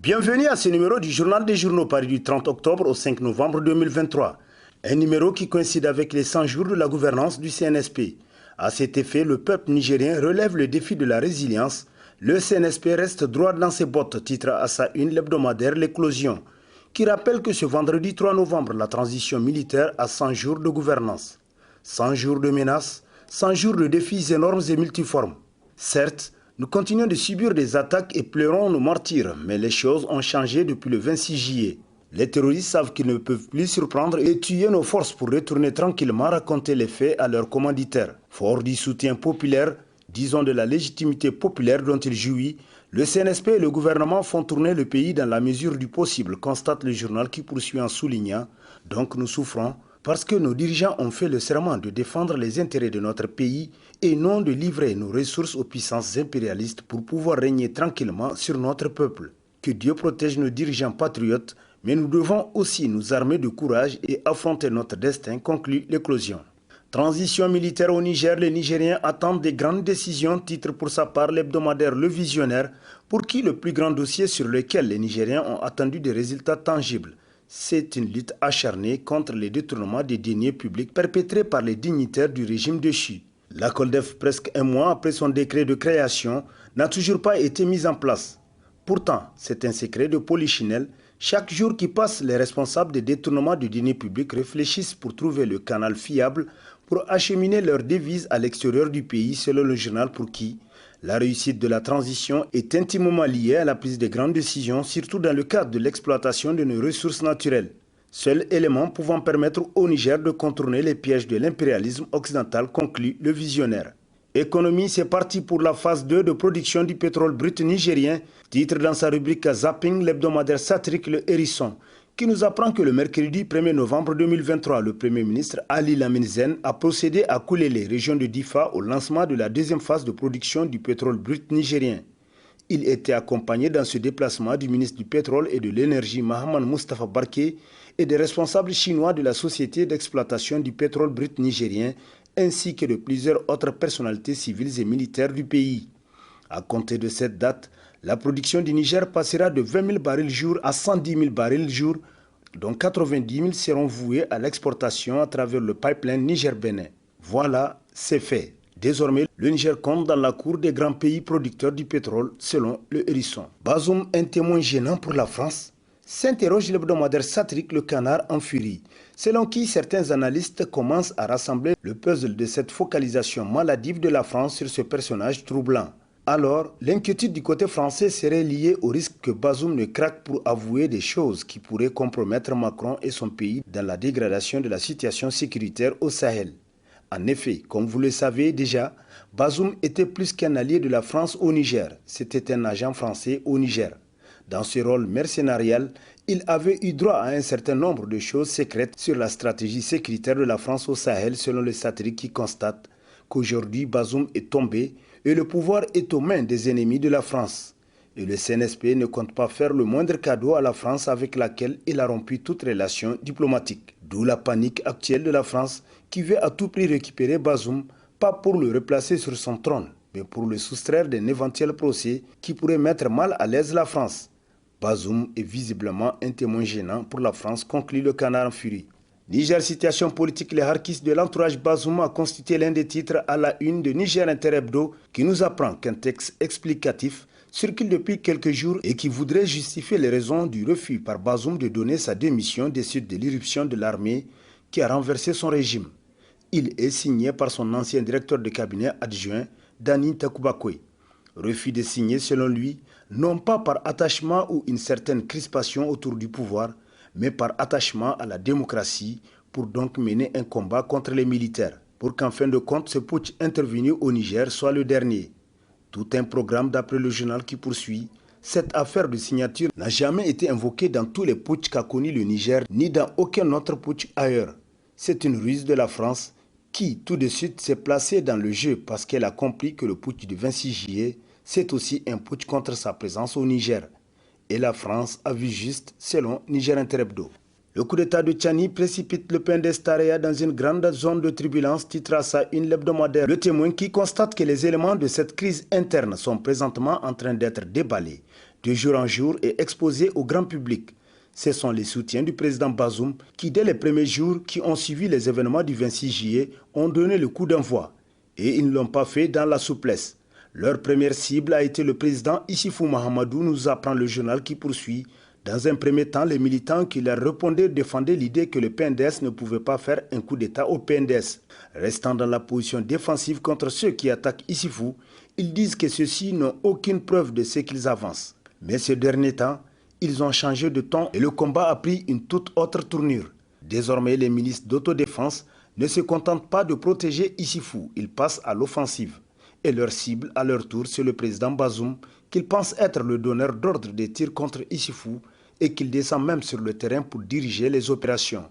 Bienvenue à ce numéro du Journal des Journaux paru du 30 octobre au 5 novembre 2023. Un numéro qui coïncide avec les 100 jours de la gouvernance du CNSP. À cet effet, le peuple nigérien relève le défi de la résilience. Le CNSP reste droit dans ses bottes, titre à sa une l'hebdomadaire L'Éclosion, qui rappelle que ce vendredi 3 novembre, la transition militaire a 100 jours de gouvernance. 100 jours de menaces, 100 jours de défis énormes et multiformes. Certes, nous continuons de subir des attaques et pleurons nos martyrs, mais les choses ont changé depuis le 26 juillet. Les terroristes savent qu'ils ne peuvent plus surprendre et tuer nos forces pour retourner tranquillement raconter les faits à leurs commanditaires. Fort du soutien populaire, disons de la légitimité populaire dont il jouit, le CNSP et le gouvernement font tourner le pays dans la mesure du possible, constate le journal qui poursuit en soulignant « Donc nous souffrons ». Parce que nos dirigeants ont fait le serment de défendre les intérêts de notre pays et non de livrer nos ressources aux puissances impérialistes pour pouvoir régner tranquillement sur notre peuple. Que Dieu protège nos dirigeants patriotes, mais nous devons aussi nous armer de courage et affronter notre destin, conclut L'Éclosion. Transition militaire au Niger, les Nigériens attendent des grandes décisions, titre pour sa part l'hebdomadaire Le Visionnaire, pour qui le plus grand dossier sur lequel les Nigériens ont attendu des résultats tangibles. C'est une lutte acharnée contre les détournements des deniers publics perpétrés par les dignitaires du régime déchu. La COLDEF, presque un mois après son décret de création, n'a toujours pas été mise en place. Pourtant, c'est un secret de polichinelle. Chaque jour qui passe, les responsables des détournements du denier public réfléchissent pour trouver le canal fiable pour acheminer leurs devises à l'extérieur du pays, selon le journal pour qui la réussite de la transition est intimement liée à la prise de grandes décisions, surtout dans le cadre de l'exploitation de nos ressources naturelles. Seul élément pouvant permettre au Niger de contourner les pièges de l'impérialisme occidental, conclut le visionnaire. Économie, c'est parti pour la phase 2 de production du pétrole brut nigérien, titre dans sa rubrique Zapping, l'hebdomadaire satirique Le Hérisson, qui nous apprend que le mercredi 1er novembre 2023, le Premier ministre Ali Lamine Zen a procédé à Koulélé, région de Difa, au lancement de la deuxième phase de production du pétrole brut nigérien. Il était accompagné dans ce déplacement du ministre du Pétrole et de l'Énergie Mahaman Mustafa Barké et des responsables chinois de la Société d'exploitation du pétrole brut nigérien, ainsi que de plusieurs autres personnalités civiles et militaires du pays. À compter de cette date, la production du Niger passera de 20 000 barils jour à 110 000 barils jour, dont 90 000 seront voués à l'exportation à travers le pipeline Niger-Bénin. Voilà, c'est fait. Désormais, le Niger compte dans la cour des grands pays producteurs du pétrole, selon le Hérisson. Bazoum, un témoin gênant pour la France, s'interroge l'hebdomadaire satirique Le Canard en furie, selon qui certains analystes commencent à rassembler le puzzle de cette focalisation maladive de la France sur ce personnage troublant. Alors, l'inquiétude du côté français serait liée au risque que Bazoum ne craque pour avouer des choses qui pourraient compromettre Macron et son pays dans la dégradation de la situation sécuritaire au Sahel. En effet, comme vous le savez déjà, Bazoum était plus qu'un allié de la France au Niger. C'était un agent français au Niger. Dans ce rôle mercénarial, il avait eu droit à un certain nombre de choses secrètes sur la stratégie sécuritaire de la France au Sahel, selon le satirique qui constate qu'aujourd'hui Bazoum est tombé et le pouvoir est aux mains des ennemis de la France. Et le CNSP ne compte pas faire le moindre cadeau à la France avec laquelle il a rompu toute relation diplomatique. D'où la panique actuelle de la France qui veut à tout prix récupérer Bazoum, pas pour le replacer sur son trône, mais pour le soustraire d'un éventuel procès qui pourrait mettre mal à l'aise la France. Bazoum est visiblement un témoin gênant pour la France, conclut le Canard en furie. Niger, situation politique, les harkis de l'entourage Bazoum a constitué l'un des titres à la une de Niger Inter Hebdo qui nous apprend qu'un texte explicatif circule depuis quelques jours et qui voudrait justifier les raisons du refus par Bazoum de donner sa démission des suites de l'irruption de l'armée qui a renversé son régime. Il est signé par son ancien directeur de cabinet adjoint, Dani Takubakoy. Refus de signer selon lui, non pas par attachement ou une certaine crispation autour du pouvoir, mais par attachement à la démocratie pour donc mener un combat contre les militaires, pour qu'en fin de compte ce putsch intervenu au Niger soit le dernier. Tout un programme d'après le journal qui poursuit. Cette affaire de signature n'a jamais été invoquée dans tous les putschs qu'a connu le Niger, ni dans aucun autre putsch ailleurs. C'est une ruse de la France qui, tout de suite, s'est placée dans le jeu parce qu'elle a compris que le putsch du 26 juillet, c'est aussi un putsch contre sa présence au Niger. Et la France a vu juste, selon Niger Inter Hebdo. Le coup d'état de Tchani précipite le PNDS Taraya dans une grande zone de turbulence, titre à sa une l'hebdomadaire Le Témoin qui constate que les éléments de cette crise interne sont présentement en train d'être déballés de jour en jour et exposés au grand public. Ce sont les soutiens du président Bazoum qui, dès les premiers jours qui ont suivi les événements du 26 juillet, ont donné le coup d'envoi. Et ils ne l'ont pas fait dans la souplesse. Leur première cible a été le président Issoufou Mahamadou, nous apprend le journal qui poursuit. Dans un premier temps, les militants qui leur répondaient défendaient l'idée que le PNDS ne pouvait pas faire un coup d'État au PNDS. Restant dans la position défensive contre ceux qui attaquent Issoufou, ils disent que ceux-ci n'ont aucune preuve de ce qu'ils avancent. Mais ces derniers temps, ils ont changé de ton et le combat a pris une toute autre tournure. Désormais, les milices d'autodéfense ne se contentent pas de protéger Issoufou, ils passent à l'offensive. Et leur cible, à leur tour, c'est le président Bazoum, qu'ils pensent être le donneur d'ordre des tirs contre Issoufou et qu'il descend même sur le terrain pour diriger les opérations.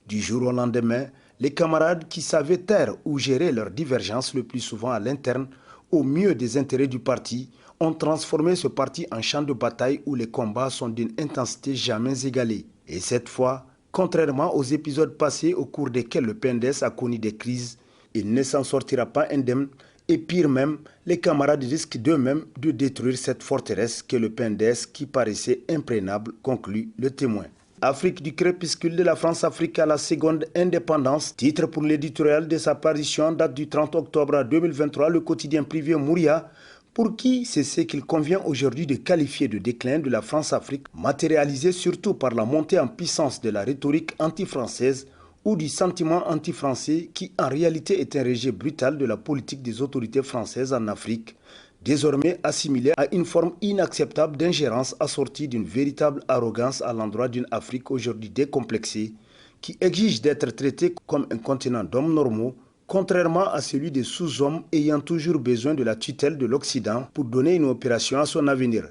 Du jour au lendemain, les camarades qui savaient taire ou gérer leurs divergences le plus souvent à l'interne, au mieux des intérêts du parti, ont transformé ce parti en champ de bataille où les combats sont d'une intensité jamais égalée. Et cette fois, contrairement aux épisodes passés au cours desquels le PNDS a connu des crises, il ne s'en sortira pas indemne et pire même, les camarades risquent d'eux-mêmes de détruire cette forteresse que le PNDS qui paraissait imprégnable, conclut le Témoin. Afrique du crépuscule de la France-Afrique à la seconde indépendance, titre pour l'éditorial de sa parution date du 30 octobre 2023, le quotidien privé Mouria, pour qui c'est ce qu'il convient aujourd'hui de qualifier de déclin de la France-Afrique, matérialisé surtout par la montée en puissance de la rhétorique anti-française ou du sentiment anti-français qui en réalité est un rejet brutal de la politique des autorités françaises en Afrique, désormais assimilé à une forme inacceptable d'ingérence assortie d'une véritable arrogance à l'endroit d'une Afrique aujourd'hui décomplexée, qui exige d'être traitée comme un continent d'hommes normaux, contrairement à celui des sous-hommes ayant toujours besoin de la tutelle de l'Occident pour donner une opération à son avenir.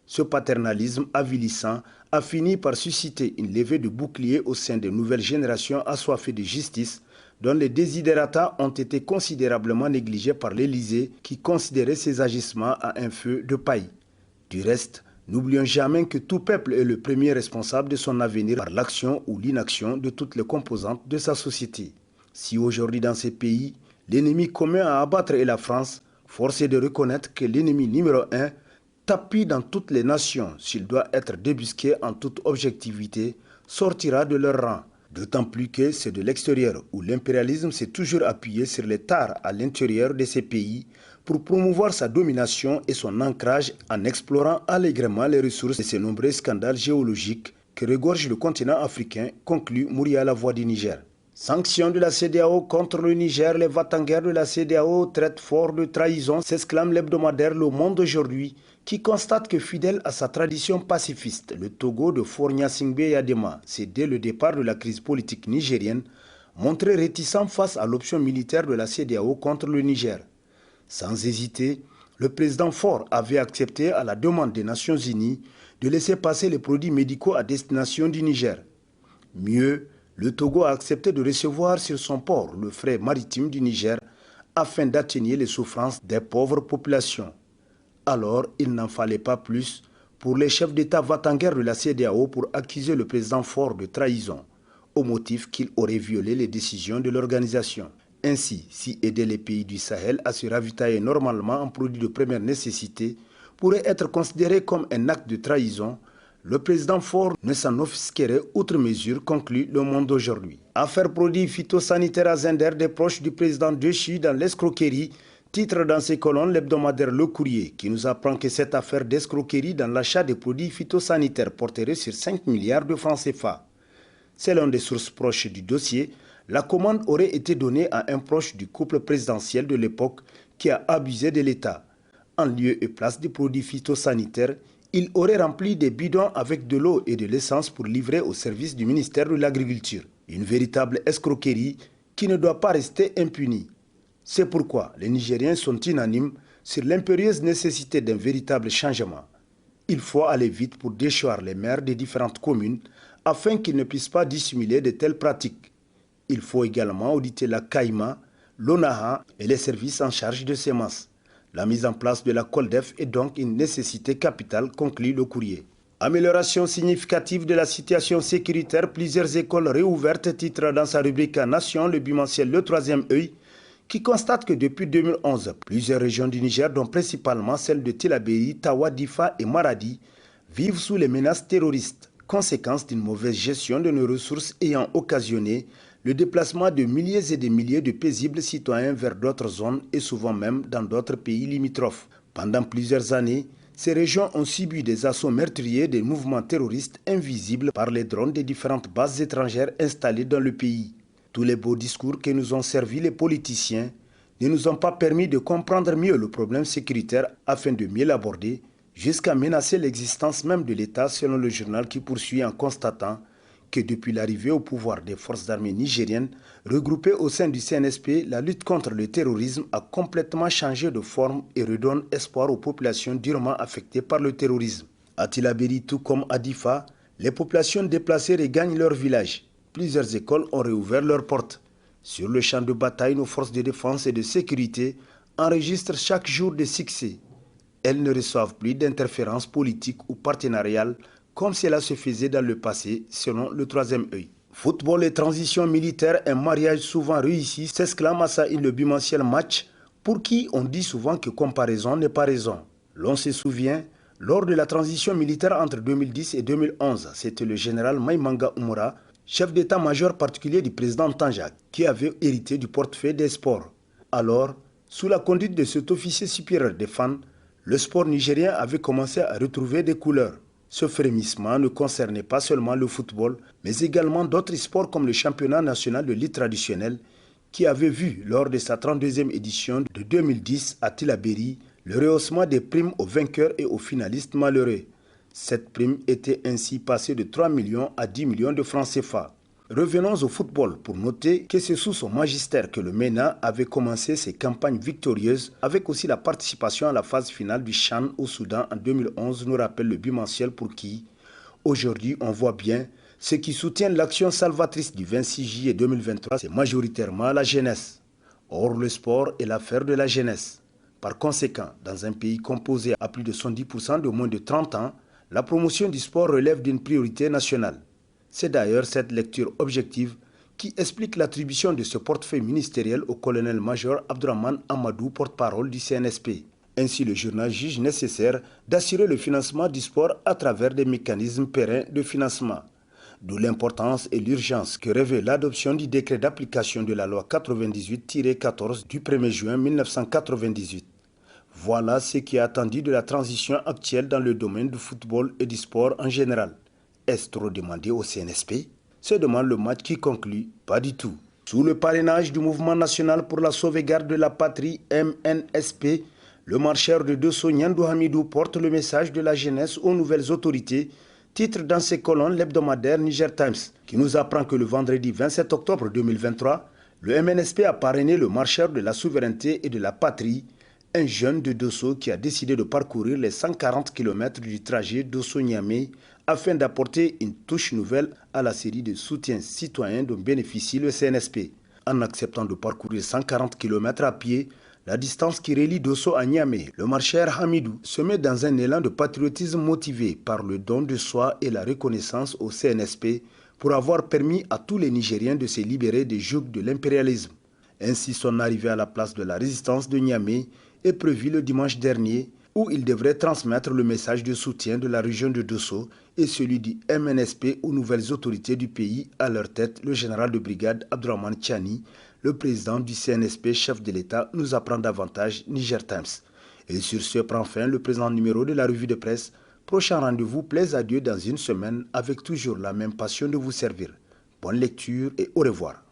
Ce paternalisme avilissant a fini par susciter une levée de boucliers au sein de nouvelles générations assoiffées de justice, dont les desiderata ont été considérablement négligés par l'Élysée qui considérait ces agissements à un feu de paille. Du reste, n'oublions jamais que tout peuple est le premier responsable de son avenir par l'action ou l'inaction de toutes les composantes de sa société. Si aujourd'hui dans ces pays, l'ennemi commun à abattre est la France, force est de reconnaître que l'ennemi numéro 1, tapis dans toutes les nations, s'il doit être débusqué en toute objectivité, sortira de leur rang. D'autant plus que c'est de l'extérieur où l'impérialisme s'est toujours appuyé sur les tares à l'intérieur de ces pays pour promouvoir sa domination et son ancrage en explorant allègrement les ressources de ces nombreux scandales géologiques que regorge le continent africain, conclut Mouria La Voix du Niger. Sanctions de la CEDEAO contre le Niger, les va-t-en-guerre de la CEDEAO traitent fort de trahison, s'exclame l'hebdomadaire Le Monde aujourd'hui, qui constate que fidèle à sa tradition pacifiste, le Togo de Faure Gnassingbé Yadema s'est dès le départ de la crise politique nigérienne montré réticent face à l'option militaire de la CEDEAO contre le Niger. Sans hésiter, le président Faure avait accepté à la demande des Nations Unies de laisser passer les produits médicaux à destination du Niger. Mieux, le Togo a accepté de recevoir sur son port le fret maritime du Niger afin d'atténuer les souffrances des pauvres populations. Alors, il n'en fallait pas plus pour les chefs d'État va-t-en-guerre de la CEDEAO pour accuser le président Faure de trahison, au motif qu'il aurait violé les décisions de l'organisation. Ainsi, si aider les pays du Sahel à se ravitailler normalement en produits de première nécessité pourrait être considéré comme un acte de trahison, le président Faure ne s'en offusquerait outre mesure, conclut Le Monde aujourd'hui. Affaire produits phytosanitaires à Zender, des proches du président Déchu dans l'escroquerie, titre dans ses colonnes l'hebdomadaire Le Courrier, qui nous apprend que cette affaire d'escroquerie dans l'achat des produits phytosanitaires porterait sur 5 milliards de francs CFA. Selon des sources proches du dossier, la commande aurait été donnée à un proche du couple présidentiel de l'époque qui a abusé de l'État. En lieu et place des produits phytosanitaires, il aurait rempli des bidons avec de l'eau et de l'essence pour livrer au service du ministère de l'Agriculture. Une véritable escroquerie qui ne doit pas rester impunie. C'est pourquoi les Nigériens sont unanimes sur l'impérieuse nécessité d'un véritable changement. Il faut aller vite pour déchoir les maires des différentes communes afin qu'ils ne puissent pas dissimuler de telles pratiques. Il faut également auditer la CAIMA, l'ONAHA et les services en charge de semences. La mise en place de la COLDEF est donc une nécessité capitale, conclut Le Courrier. Amélioration significative de la situation sécuritaire, plusieurs écoles réouvertes, titre dans sa rubrique Nation, le bimensuel Le Troisième œil, qui constate que depuis 2011, plusieurs régions du Niger, dont principalement celles de Tillabéri, Tawa, Difa et Maradi, vivent sous les menaces terroristes, conséquence d'une mauvaise gestion de nos ressources ayant occasionné le déplacement de milliers et de milliers de paisibles citoyens vers d'autres zones et souvent même dans d'autres pays limitrophes. Pendant plusieurs années, ces régions ont subi des assauts meurtriers des mouvements terroristes invisibles par les drones des différentes bases étrangères installées dans le pays. Tous les beaux discours que nous ont servis les politiciens ne nous ont pas permis de comprendre mieux le problème sécuritaire afin de mieux l'aborder, jusqu'à menacer l'existence même de l'État selon le journal qui poursuit en constatant que depuis l'arrivée au pouvoir des forces armées nigériennes, regroupées au sein du CNSP, la lutte contre le terrorisme a complètement changé de forme et redonne espoir aux populations durement affectées par le terrorisme. À Tillabéri, tout comme à Difa, les populations déplacées regagnent leur village. Plusieurs écoles ont réouvert leurs portes. Sur le champ de bataille, nos forces de défense et de sécurité enregistrent chaque jour des succès. Elles ne reçoivent plus d'interférences politiques ou partenariales comme cela se faisait dans le passé, selon le troisième œil. Football et transition militaire, un mariage souvent réussi, s'exclame à Saïd le bimensuel match, pour qui on dit souvent que comparaison n'est pas raison. L'on se souvient, lors de la transition militaire entre 2010 et 2011, c'était le général Maïmanga Oumora, chef d'état-major particulier du président Tanja, qui avait hérité du portefeuille des sports. Alors, sous la conduite de cet officier supérieur des fans, le sport nigérien avait commencé à retrouver des couleurs. Ce frémissement ne concernait pas seulement le football, mais également d'autres sports comme le championnat national de lutte traditionnelle, qui avait vu, lors de sa 32e édition de 2010 à Tillabéri, le rehaussement des primes aux vainqueurs et aux finalistes malheureux. Cette prime était ainsi passée de 3 millions à 10 millions de francs CFA. Revenons au football pour noter que c'est sous son magistère que le MENA avait commencé ses campagnes victorieuses avec aussi la participation à la phase finale du CHAN au Soudan en 2011, nous rappelle le bimensuel pour qui, aujourd'hui, on voit bien ceux qui soutiennent l'action salvatrice du 26 juillet 2023, c'est majoritairement la jeunesse. Or, le sport est l'affaire de la jeunesse. Par conséquent, dans un pays composé à plus de 70% de moins de 30 ans, la promotion du sport relève d'une priorité nationale. C'est d'ailleurs cette lecture objective qui explique l'attribution de ce portefeuille ministériel au colonel-major Abdourahmane Amadou, porte-parole du CNSP. Ainsi, le journal juge nécessaire d'assurer le financement du sport à travers des mécanismes pérennes de financement. D'où l'importance et l'urgence que revêt l'adoption du décret d'application de la loi 98-14 du 1er juin 1998. Voilà ce qui est attendu de la transition actuelle dans le domaine du football et du sport en général. Est-ce trop demandé au CNSP? Se demande le match qui conclut, pas du tout. Sous le parrainage du Mouvement national pour la sauvegarde de la patrie MNSP, le marcheur de Dosso Nyandou Hamidou porte le message de la jeunesse aux nouvelles autorités, titre dans ses colonnes l'hebdomadaire Niger Times, qui nous apprend que le vendredi 27 octobre 2023, le MNSP a parrainé le marcheur de la souveraineté et de la patrie, un jeune de Dosso qui a décidé de parcourir les 140 km du trajet Dosso-Niamey afin d'apporter une touche nouvelle à la série de soutiens citoyens dont bénéficie le CNSP. En acceptant de parcourir 140 km à pied, la distance qui relie Dosso à Niamey, le marcheur Hamidou se met dans un élan de patriotisme motivé par le don de soi et la reconnaissance au CNSP pour avoir permis à tous les Nigériens de se libérer des jougs de l'impérialisme. Ainsi, son arrivée à la place de la résistance de Niamey est prévue le dimanche dernier, où il devrait transmettre le message de soutien de la région de Dosso et celui du MNSP aux nouvelles autorités du pays, à leur tête le général de brigade Abdourahmane Tchani, le président du CNSP, chef de l'État, nous apprend davantage Niger Times. Et sur ce prend fin le présent numéro de la revue de presse. Prochain rendez-vous, plaise à Dieu dans une semaine avec toujours la même passion de vous servir. Bonne lecture et au revoir.